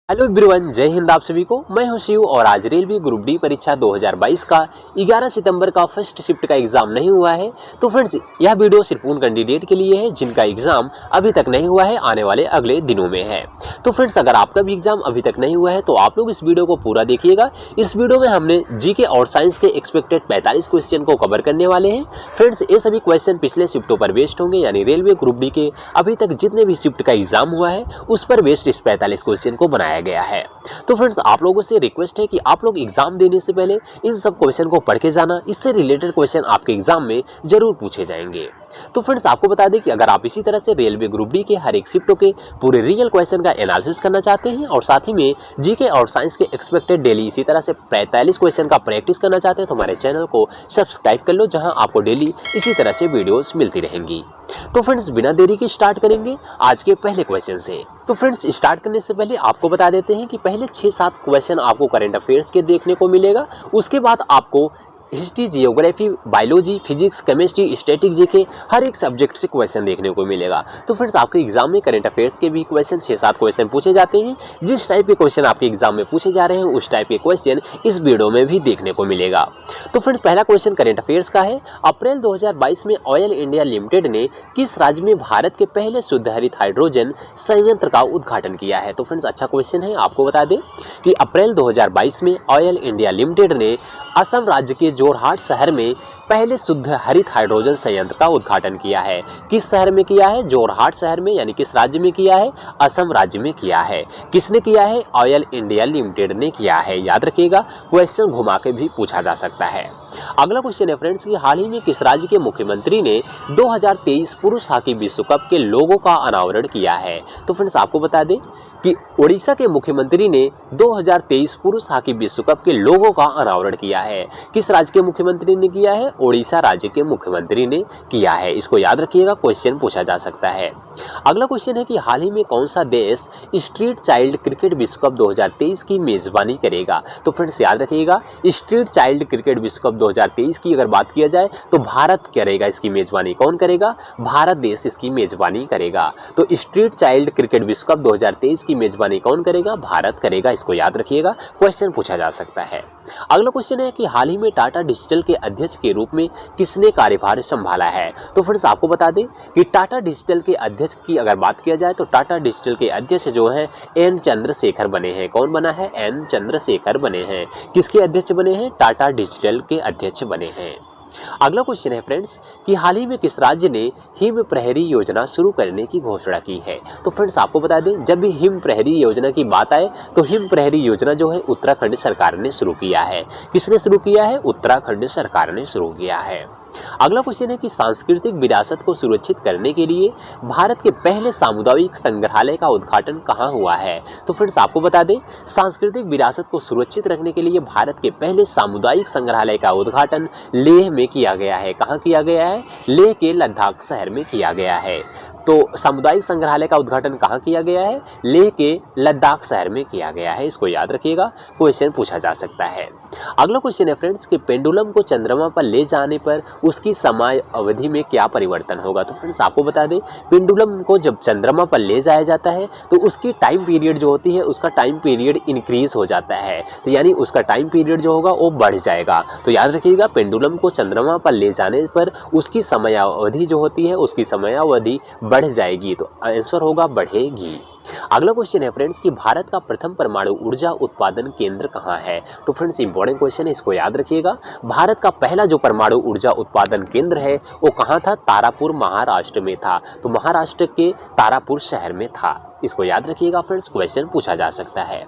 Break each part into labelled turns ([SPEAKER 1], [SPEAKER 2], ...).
[SPEAKER 1] Hello everyone, जय हिंद। आप सभी को मैं हूं शिव और आज रेलवे ग्रुप डी परीक्षा 2022 का 11 सितंबर का फर्स्ट शिफ्ट का एग्जाम नहीं हुआ है। तो फ्रेंड्स, यह वीडियो सिर्फ उन कैंडिडेट के लिए है जिनका एग्जाम अभी तक नहीं हुआ है, आने वाले अगले दिनों में है। तो फ्रेंड्स, अगर आपका भी एग्जाम अभी तक नहीं हुआ है तो आप लोग इस वीडियो को पूरा देखिएगा। इस वीडियो में हमने जीके और साइंस के एक्सपेक्टेड 45 क्वेश्चन को कवर करने वाले हैं। फ्रेंड्स, ये सभी क्वेश्चन पिछले शिफ्टों पर बेस्ड होंगे, यानी रेलवे ग्रुप डी के अभी तक जितने भी शिफ्ट का एग्जाम हुआ है उस पर बेस्ड इस 45 क्वेश्चन को बनाया गया है। तो फ्रेंड्स, आप लोगों से रिक्वेस्ट है कि आप लोग एग्जाम देने से पहले इन सब क्वेश्चन को पढ़ के जाना। इससे रिलेटेड क्वेश्चन आपके एग्जाम में जरूर पूछे जाएंगे। तो फ्रेंड्स, आपको बता दें कि अगर आप इसी तरह से रेलवे ग्रुप डी के हर एक शिफ्टों के पूरे रियल क्वेश्चन का एनालिसिस करना चाहते हैं और साथ ही में जीके और साइंस के एक्सपेक्टेड डेली इसी तरह से 45 क्वेश्चन का प्रैक्टिस करना चाहते हैं तो हमारे चैनल को सब्सक्राइब कर लो, जहां आपको डेली इसी तरह से वीडियोस मिलती रहेंगी। तो फ्रेंड्स, बिना देरी के स्टार्ट करेंगे आज के पहले क्वेश्चन से। तो फ्रेंड्स, स्टार्ट करने से पहले आपको बता देते हैं कि पहले 6-7 क्वेश्चन आपको करंट अफेयर्स के देखने को मिलेगा। उसके बाद आपको history, geography, biology, physics, chemistry, static, GK हर एक सब्जेक्ट से क्वेश्चन देखने को मिलेगा। तो फ्रेंड्स, आपके एग्जाम में करंट अफेयर्स के भी क्वेश्चन 6-7 क्वेश्चन पूछे जाते हैं। जिस टाइप के क्वेश्चन आपके एग्जाम में पूछे जा रहे हैं उस टाइप के क्वेश्चन इस वीडियो में भी देखने को मिलेगा। तो फ्रेंड्स, पहला क्वेश्चन करंट अफेयर्स का है। अप्रैल 2022 में ऑयल इंडिया लिमिटेड ने किस राज्य में भारत के पहले शुद्ध हरित हाइड्रोजन संयंत्र का उद्घाटन किया है? तो फ्रेंड्स, अच्छा क्वेश्चन है। आपको बता दें कि अप्रैल 2022 में ऑयल इंडिया लिमिटेड ने असम राज्य के जोरहाट शहर में पहले शुद्ध हरित हाइड्रोजन संयंत्र का उद्घाटन किया है। किस शहर में किया है? जोरहाट शहर में, यानी किस राज्य में किया है? असम राज्य में किया है। किसने किया है? ऑयल इंडिया लिमिटेड ने किया है। याद रखिएगा, क्वेश्चन घुमा के भी पूछा जा सकता है। अगला क्वेश्चन है फ्रेंड्स कि हाल ही में किस राज्य के मुख्यमंत्री ने 2023 पुरुष हॉकी विश्व कप के लोगो का अनावरण किया है? तो फ्रेंड्स, आपको बता दें कि ओडिशा के मुख्यमंत्री ने 2023 पुरुष हॉकी विश्व कप के लोगो का अनावरण किया है। किस राज्य के मुख्यमंत्री ने किया है? ओडिशा राज्य के मुख्यमंत्री ने किया है। इसको याद रखिएगा, क्वेश्चन पूछा जा सकता है। अगला क्वेश्चन है कि हाल ही में कौन सा देश स्ट्रीट चाइल्ड क्रिकेट विश्व कप 2023 की मेजबानी करेगा? तो फ्रेंड्स, याद रखिएगा, स्ट्रीट चाइल्ड क्रिकेट विश्व कप 2023 की अगर बात किया जाए तो भारत करेगा इसकी मेजबानी। कौन करेगा? भारत देश इसकी मेजबानी करेगा। तो स्ट्रीट चाइल्ड क्रिकेट विश्व कप 2023 की मेजबानी कौन करेगा? भारत करेगा। इसको याद रखिएगा, क्वेश्चन पूछा जा सकता है। अगला क्वेश्चन है कि हाल ही में टाटा डिजिटल के अध्यक्ष के रूप में किसने कार्यभार संभाला है? तो फ्रेंड्स, आपको बता दें कि टाटा डिजिटल के अध्यक्ष की अगर बात किया जाए तो टाटा डिजिटल के अध्यक्ष जो हैं एन चंद्रशेखर बने हैं। कौन बना है? एन चंद्रशेखर बने हैं। किसके अध्यक्ष बने हैं? टाटा डिजिटल के अध्यक्ष बने हैं। अगला क्वेश्चन है फ्रेंड्स कि हाल ही में किस राज्य ने हिम प्रहरी योजना शुरू करने की घोषणा की है? तो फ्रेंड्स, आपको बता दें, जब भी हिम प्रहरी योजना की बात आए तो हिम प्रहरी योजना जो है उत्तराखंड सरकार ने शुरू किया है। किसने शुरू किया है? उत्तराखंड सरकार ने शुरू किया है। अगला क्वेश्चन है कि सांस्कृतिक विरासत को सुरक्षित करने के लिए भारत के पहले सामुदायिक संग्रहालय का उद्घाटन कहाँ हुआ है? तो फ्रेंड्स, आपको बता दें, सांस्कृतिक विरासत को सुरक्षित रखने के लिए भारत के पहले सामुदायिक संग्रहालय का उद्घाटन लेह में किया गया है। कहाँ किया गया है? लेह के लद्दाख शहर में किया गया है। तो सामुदायिक संग्रहालय का उद्घाटन कहाँ किया गया है? लेह के लद्दाख शहर में किया गया है। इसको याद रखिएगा, क्वेश्चन पूछा जा सकता है। अगला क्वेश्चन है फ्रेंड्स कि पेंडुलम को चंद्रमा पर ले जाने पर उसकी समय अवधि में क्या परिवर्तन होगा? तो फ्रेंड्स, आपको बता दें, पेंडुलम को जब चंद्रमा पर ले जाया जाता है तो उसकी टाइम पीरियड जो होती है उसका टाइम पीरियड इंक्रीज हो जाता है। तो यानी उसका टाइम पीरियड जो होगा वो बढ़ जाएगा। तो याद रखिएगा, पेंडुलम को चंद्रमा पर ले जाने पर उसकी समयावधि जो होती है उसकी समयावधि बढ़ जाएगी। तो आंसर होगा बढ़ेगी। अगला क्वेश्चन है फ्रेंड्स कि भारत का प्रथम परमाणु ऊर्जा उत्पादन केंद्र कहाँ है? तो फ्रेंड्स, इंपॉर्टेंट क्वेश्चन है, इसको याद रखिएगा। भारत का पहला जो परमाणु ऊर्जा उत्पादन केंद्र है वो कहाँ था? तारापुर, महाराष्ट्र में था। तो महाराष्ट्र के तारापुर शहर में था। इसको याद रखिएगा फ्रेंड्स, क्वेश्चन पूछा जा सकता है।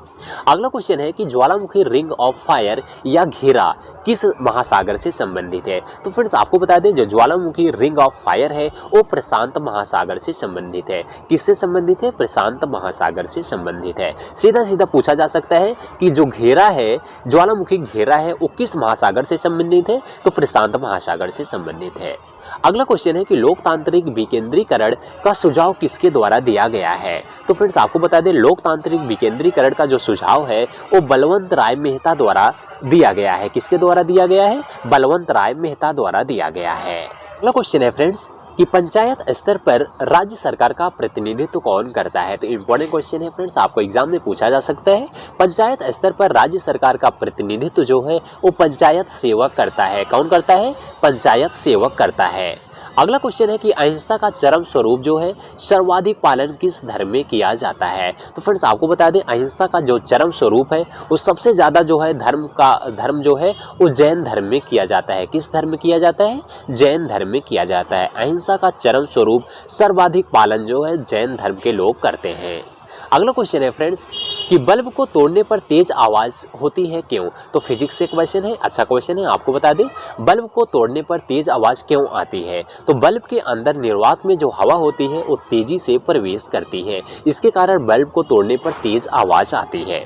[SPEAKER 1] अगला क्वेश्चन है कि ज्वालामुखी रिंग ऑफ फायर या घेरा किस महासागर से संबंधित है? तो फ्रेंड्स, आपको बता दें, जो ज्वालामुखी रिंग ऑफ फायर है वो प्रशांत महासागर से संबंधित है। किससे संबंधित है? प्रशांत महासागर से संबंधित है। सीधा सीधा पूछा जा सकता है कि जो घेरा है, ज्वालामुखी घेरा है, वो किस महासागर से संबंधित है? तो प्रशांत महासागर से संबंधित है। अगला क्वेश्चन है कि लोकतांत्रिक विकेंद्रीकरण का सुझाव किसके द्वारा दिया गया है? तो फ्रेंड्स, आपको बता दें, लोकतांत्रिक विकेंद्रीकरण का जो सुझाव है वो बलवंत राय मेहता द्वारा दिया गया है। किसके द्वारा दिया गया है? बलवंत राय मेहता द्वारा दिया गया है। अगला क्वेश्चन है फ्रेंड्स कि पंचायत स्तर पर राज्य सरकार का प्रतिनिधित्व कौन करता है। तो इंपॉर्टेंट क्वेश्चन है फ्रेंड्स, आपको एग्जाम में पूछा जा सकता है। पंचायत स्तर पर राज्य सरकार का प्रतिनिधित्व जो है वो पंचायत सेवक करता है। कौन करता है? पंचायत सेवक करता है। अगला क्वेश्चन है कि अहिंसा का चरम स्वरूप जो है सर्वाधिक पालन किस धर्म में किया जाता है। तो फ्रेंड्स आपको बता दें, अहिंसा का जो चरम स्वरूप है वो सबसे ज़्यादा जो है धर्म जो है वो जैन धर्म में किया जाता है। किस धर्म में किया जाता है? जैन धर्म में किया जाता है। अहिंसा का चरम स्वरूप सर्वाधिक पालन जो है जैन धर्म के लोग करते हैं। अगला क्वेश्चन है फ्रेंड्स कि बल्ब को तोड़ने पर तेज आवाज़ होती है क्यों। तो फिजिक्स से क्वेश्चन है, अच्छा क्वेश्चन है। आपको बता दें, बल्ब को तोड़ने पर तेज आवाज़ क्यों आती है। तो बल्ब के अंदर निर्वात में जो हवा होती है वो तेजी से प्रवेश करती है, इसके कारण बल्ब को तोड़ने पर तेज आवाज़ आती है।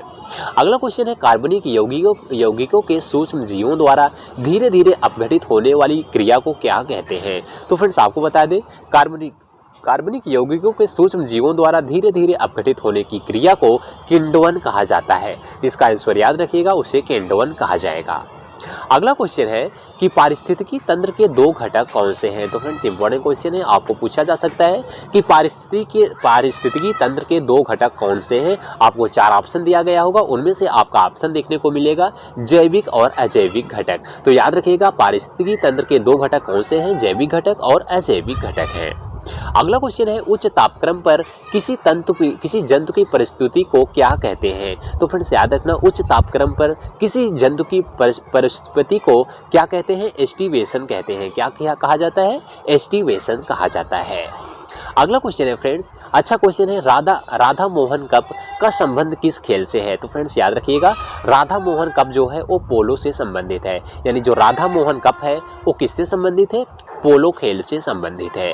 [SPEAKER 1] अगला क्वेश्चन है कार्बनिक यौगिकों के सूक्ष्म जीवों द्वारा धीरे धीरे अपघटित होने वाली क्रिया को क्या कहते हैं। तो फ्रेंड्स आपको बता दें, कार्बनिक यौगिकों के सूक्ष्म जीवों द्वारा धीरे धीरे अपघटित होने की क्रिया को किण्वन कहा जाता है। इसका आंसर याद रखिएगा, उसे किण्वन कहा जाएगा। अगला क्वेश्चन है कि पारिस्थितिकी तंत्र के दो घटक कौन से हैं। तो फ्रेंड्स इंपॉर्टेंट क्वेश्चन है, आपको पूछा जा सकता है कि पारिस्थितिकी तंत्र के दो घटक कौन से हैं। आपको 4 ऑप्शन दिया गया होगा, उनमें से आपका ऑप्शन देखने को मिलेगा जैविक और अजैविक घटक। तो याद रखिएगा, पारिस्थितिकी तंत्र के दो घटक कौन से हैं? जैविक घटक और अजैविक घटक हैं। अगला क्वेश्चन है उच्च तापक्रम पर किसी जंतु की परिस्थिति को क्या कहते हैं। तो फ्रेंड्स याद रखना, उच्च तापक्रम पर किसी जंतु की परिस्थिति को क्या कहते हैं? एस्टिवेशन कहते हैं। क्या कहा जाता है? एस्टिवेशन कहा जाता है। अगला क्वेश्चन है फ्रेंड्स, अच्छा क्वेश्चन है, राधा मोहन कप का संबंध किस खेल से है। तो फ्रेंड्स याद रखिएगा, राधा मोहन कप जो है वो पोलो से संबंधित है। यानी जो राधा मोहन कप है वो किससे संबंधित है? पोलो खेल से संबंधित है।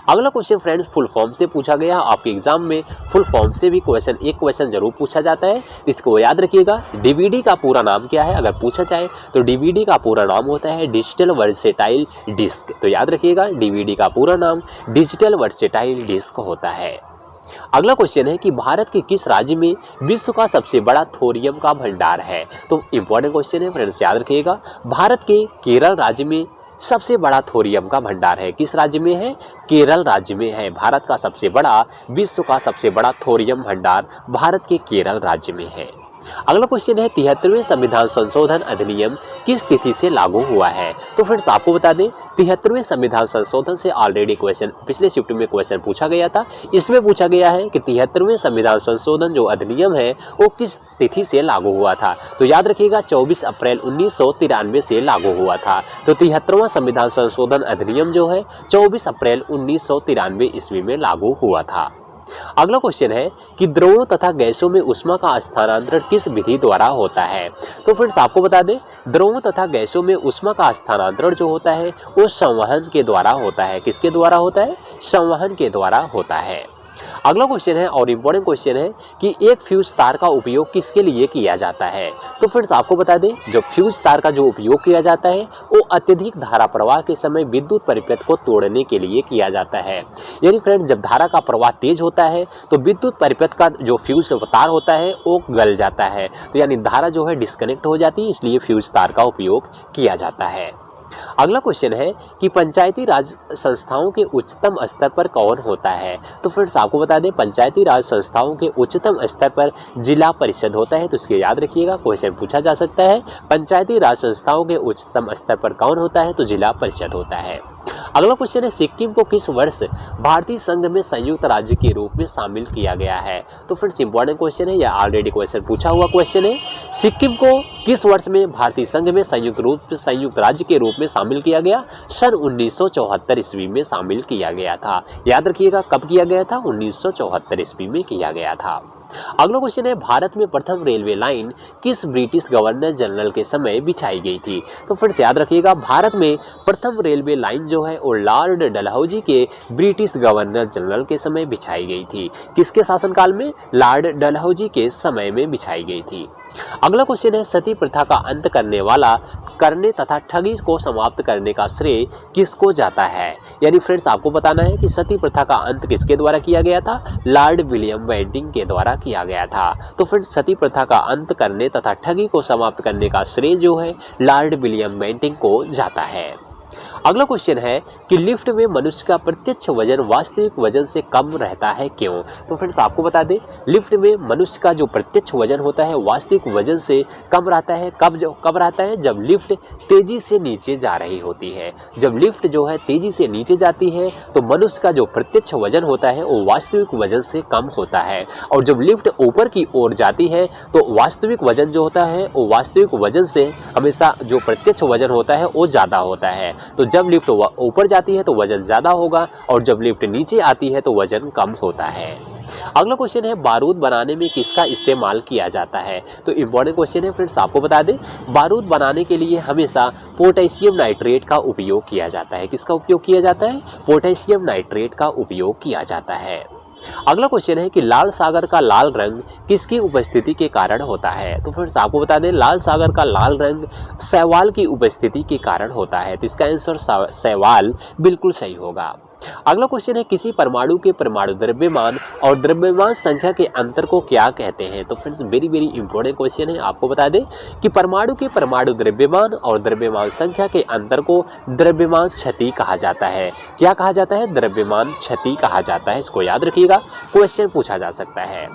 [SPEAKER 1] अगला क्वेश्चन फ्रेंड्स फुल फॉर्म से पूछा गया। आपके एग्जाम में फुल फॉर्म से भी एक क्वेश्चन जरूर पूछा जाता है, इसको याद रखिएगा। डीवीडी का पूरा नाम क्या है अगर पूछा जाए तो डीवीडी का पूरा नाम होता है डिजिटल वर्सेटाइल डिस्क। तो याद रखिएगा, डीवीडी का पूरा नाम डिजिटल वर्सेटाइल डिस्क होता है। अगला क्वेश्चन है कि भारत के किस राज्य में विश्व का सबसे बड़ा थोरियम का भंडार है। तो इंपॉर्टेंट क्वेश्चन है फ्रेंड्स, याद रखिएगा, भारत के केरल राज्य में सबसे बड़ा थोरियम का भंडार है। किस राज्य में है? केरल राज्य में है। भारत का सबसे बड़ा, विश्व का सबसे बड़ा थोरियम भंडार भारत के केरल राज्य में है। अगला क्वेश्चन है 73वें संविधान संशोधन अधिनियम किस तिथि से लागू हुआ है। तो फ्रेंड्स आपको बता दें, 73वें संविधान संशोधन से ऑलरेडी क्वेश्चन पिछले शिफ्ट में क्वेश्चन पूछा गया था। इसमें पूछा गया है कि 73वें संविधान संशोधन जो अधिनियम है वो किस तिथि से लागू हुआ था। तो याद रखिएगा, 24 अप्रैल 1993 से लागू हुआ था। तो 73वां संविधान संशोधन अधिनियम जो है 24 अप्रैल 1993 ईस्वी में लागू हुआ था। अगला क्वेश्चन है कि द्रवों तथा गैसों में ऊष्मा का स्थानांतरण किस विधि द्वारा होता है। तो फ्रेंड्स आपको बता दें, द्रवों तथा गैसों में ऊष्मा का स्थानांतरण जो होता है वो संवहन के द्वारा होता है। किसके द्वारा होता है? संवहन के द्वारा होता है। अगला क्वेश्चन है और इम्पोर्टेंट क्वेश्चन है कि एक फ्यूज तार का उपयोग किसके लिए किया जाता है। तो फ्रेंड्स आपको बता दें, जो फ्यूज तार का जो उपयोग किया जाता है वो अत्यधिक धारा प्रवाह के समय विद्युत परिपथ को तोड़ने के लिए किया जाता है। यानी फ्रेंड्स जब धारा का प्रवाह तेज होता है तो विद्युत परिपथ का जो फ्यूज तार होता है वो गल जाता है। तो यानी धारा जो है डिस्कनेक्ट हो जाती है, इसलिए फ्यूज तार का उपयोग किया जाता है। अगला क्वेश्चन है कि पंचायती राज संस्थाओं के उच्चतम स्तर पर कौन होता है। तो फ्रेंड्स आपको बता दें, पंचायती राज संस्थाओं के उच्चतम स्तर पर जिला परिषद होता है। तो इसके याद रखिएगा, क्वेश्चन पूछा जा सकता है, पंचायती राज संस्थाओं के उच्चतम स्तर पर कौन होता है। तो जिला परिषद होता है। अगला क्वेश्चन है सिक्किम को किस वर्ष भारतीय संघ में संयुक्त राज्य के रूप में शामिल किया गया है। तो फ्रेंड्स इंपॉर्टेंट क्वेश्चन है, यह ऑलरेडी क्वेश्चन पूछा हुआ क्वेश्चन है। सिक्किम को किस वर्ष में भारतीय संघ में संयुक्त राज्य के रूप में शामिल किया गया? सन 1974 ईस्वी में शामिल किया गया था। याद रखिएगा, कब किया गया था? 1974 ईस्वी में किया गया था। अगला क्वेश्चन है भारत में प्रथम रेलवे लाइन किस ब्रिटिश गवर्नर जनरल के समय बिछाई गई थी। तो फ्रेंड्स याद रखिएगा, भारत में प्रथम रेलवे लाइन जो है वो लॉर्ड डलहौजी के ब्रिटिश गवर्नर जनरल के समय बिछाई गई थी। किसके शासनकाल में? लॉर्ड डलहौजी के समय में बिछाई गई थी। अगला क्वेश्चन है सती प्रथा का अंत करने तथा ठगी को समाप्त करने का श्रेय किसको जाता है। यानी फ्रेंड्स आपको बताना है कि सती प्रथा का अंत किसके द्वारा किया गया था? लॉर्ड विलियम बेंटिंग के द्वारा किया गया था। तो फ्रेंड्स सती प्रथा का अंत करने तथा ठगी को समाप्त करने का श्रेय जो है लॉर्ड विलियम बेंटिंग को जाता है। अगला क्वेश्चन है कि लिफ्ट में मनुष्य का प्रत्यक्ष वजन वास्तविक वजन से कम रहता है क्यों? तो फ्रेंड्स आपको बता दें, लिफ्ट में मनुष्य का जो प्रत्यक्ष वजन होता है वास्तविक वजन से कम रहता है। कब रहता है? जब लिफ्ट तेजी से नीचे जा रही होती है। जब लिफ्ट जो है तेजी से नीचे जाती है तो मनुष्य का जो प्रत्यक्ष वजन होता है वो वास्तविक वजन से कम होता है, और जब लिफ्ट ऊपर की ओर जाती है तो वास्तविक वजन जो होता है वो वास्तविक वजन से हमेशा जो प्रत्यक्ष वजन होता है वो ज़्यादा होता है। तो जब लिफ्ट ऊपर जाती है तो वजन ज़्यादा होगा, और जब लिफ्ट नीचे आती है तो वजन कम होता है। अगला क्वेश्चन है बारूद बनाने में किसका इस्तेमाल किया जाता है? तो इंपॉर्टेंट क्वेश्चन है फ्रेंड्स, आपको बता दें बारूद बनाने के लिए हमेशा पोटेशियम नाइट्रेट का उपयोग किया जाता है। किसका उपयोग किया जाता है? पोटेशियम नाइट्रेट का उपयोग किया जाता है। अगला क्वेश्चन है कि लाल सागर का लाल रंग किसकी उपस्थिति के कारण होता है? तो फ्रेंड्स आपको बता दें लाल सागर का लाल रंग शैवाल की उपस्थिति के कारण होता है। तो इसका आंसर शैवाल बिल्कुल सही होगा। अगला क्वेश्चन है किसी परमाणु के परमाणु द्रव्यमान और द्रव्यमान संख्या के अंतर को क्या कहते हैं? तो फ्रेंड्स वेरी इंपॉर्टेंट क्वेश्चन है, आपको बता दें कि परमाणु के परमाणु द्रव्यमान और द्रव्यमान संख्या के अंतर को द्रव्यमान क्षति कहा जाता है। क्या कहा जाता है? द्रव्यमान क्षति कहा जाता है। इसको याद रखिएगा, क्वेश्चन पूछा जा सकता है।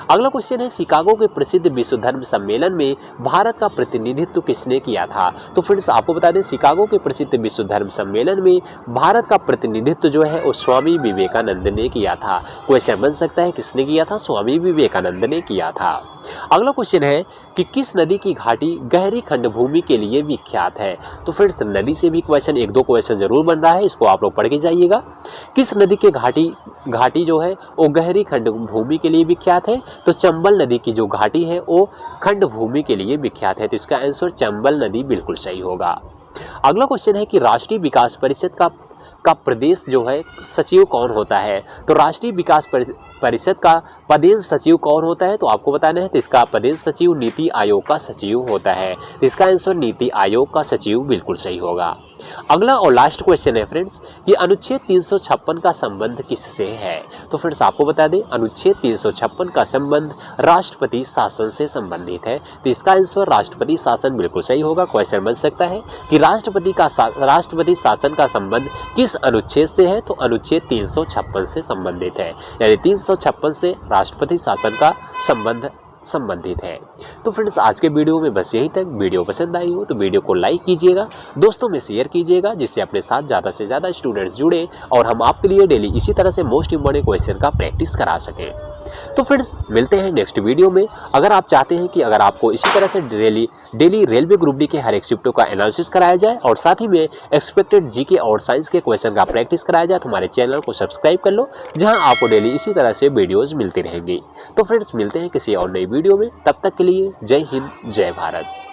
[SPEAKER 1] अगला क्वेश्चन है शिकागो के प्रसिद्ध विश्व धर्म सम्मेलन में भारत का प्रतिनिधित्व किसने किया था? तो फ्रेंड्स आपको बता दें शिकागो के प्रसिद्ध विश्व धर्म सम्मेलन में भारत का प्रतिनिधित्व जो है वो स्वामी विवेकानंद ने किया था। क्वेश्चन बन सकता है किसने किया था? स्वामी विवेकानंद ने किया था। अगला क्वेश्चन है कि किस नदी की घाटी गहरी खंडभूमि के लिए विख्यात है? तो फ्रेंड्स नदी से भी क्वेश्चन एक दो क्वेश्चन जरूर बन रहा है, इसको आप लोग पढ़ के जाइएगा। किस नदी के घाटी जो है वो गहरी खंडभूमि के लिए विख्यात है? तो चंबल नदी की जो घाटी है वो खंडभूमि के लिए विख्यात है। तो इसका आंसर चंबल नदी बिल्कुल सही होगा। अगला क्वेश्चन है कि राष्ट्रीय विकास परिषद का प्रदेश जो है सचिव कौन होता है? तो राष्ट्रीय विकास परिषद का प्रदेश सचिव कौन होता है? तो आपको बताना है। तो इसका प्रदेश सचिव नीति आयोग का सचिव होता है। तो इसका आंसर नीति आयोग का सचिव बिल्कुल सही होगा। अगला और लास्ट क्वेश्चन है फ्रेंड्स कि अनुच्छेद 356 का संबंध किससे है? तो फ्रेंड्स आपको बता दें अनुच्छेद 356 का संबंध राष्ट्रपति शासन से संबंधित है। तो इसका आंसर राष्ट्रपति शासन बिल्कुल सही होगा। क्वेश्चन बन सकता है कि राष्ट्रपति शासन का संबंध किस अनुच्छेद से है? तो अनुच्छेद 356 से संबंधित है, यानी 356 से राष्ट्रपति शासन का संबंधित है। तो फ्रेंड्स आज के वीडियो में बस यही तक। वीडियो पसंद आई हो तो वीडियो को लाइक कीजिएगा, दोस्तों में शेयर कीजिएगा, जिससे अपने साथ ज़्यादा से ज़्यादा स्टूडेंट्स जुड़े और हम आपके लिए डेली इसी तरह से मोस्ट इंपॉर्टेंट क्वेश्चन का प्रैक्टिस करा सकें। तो फ्रेंड्स मिलते हैं नेक्स्ट वीडियो में। अगर आप चाहते हैं कि अगर आपको इसी तरह से डेली रेलवे ग्रुप डी के हर एक शिफ्टों का एनालिसिस कराया जाए और साथ ही में एक्सपेक्टेड जीके और साइंस के क्वेश्चन का प्रैक्टिस कराया जाए तो हमारे चैनल को सब्सक्राइब कर लो, जहां आपको डेली इसी तरह से वीडियोस मिलती रहेंगी। तो फ्रेंड्स मिलते हैं किसी और नई वीडियो में, तब तक के लिए जय हिंद जय भारत।